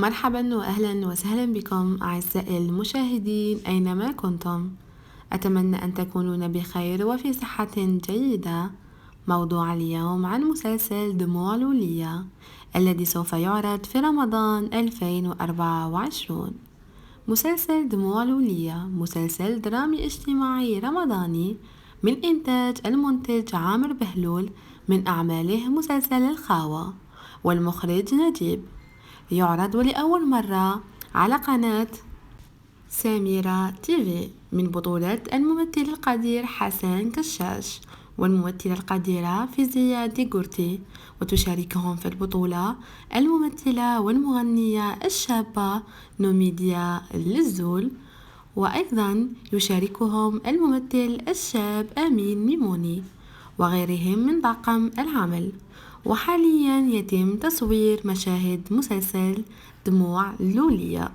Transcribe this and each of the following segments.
مرحبا وأهلا وسهلا بكم أعزائي المشاهدين أينما كنتم. أتمنى أن تكونون بخير وفي صحة جيدة. موضوع اليوم عن مسلسل دموع لولية الذي سوف يعرض في رمضان 2024. مسلسل دموع لولية مسلسل درامي اجتماعي رمضاني من إنتاج المنتج عامر بهلول، من أعماله مسلسل الخاوة، والمخرج نجيب. يعرض لأول مرة على قناة ساميرة تيفي من بطولة الممثل القدير حسن كشاش والممثلة القديرة فيزيا ديغورتي، وتشاركهم في البطولة الممثلة والمغنية الشابة نوميديا للزول، وأيضا يشاركهم الممثل الشاب أمين ميموني وغيرهم من طاقم العمل. وحاليا يتم تصوير مشاهد مسلسل دموع لولية.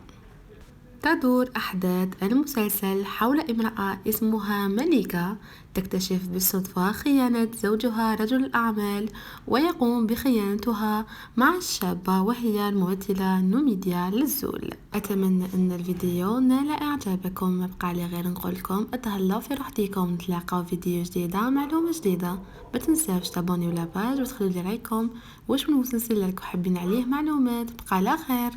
تدور أحداث المسلسل حول امرأة اسمها مليكة تكتشف بالصدفة خيانة زوجها رجل الأعمال، ويقوم بخيانتها مع الشابة وهي الممثلة نوميديا للزول. أتمنى أن الفيديو نال إعجابكم. ما بقى لي غير نقولكم اتهلاو في روحتكم، نتلاقاو فيديو جديدة معلومة جديدة. ما تنساوش تابونيو لاباج وتخلوا لي رايكم واش من مسلسل راكم حابين عليه معلومات. بقى لا خير.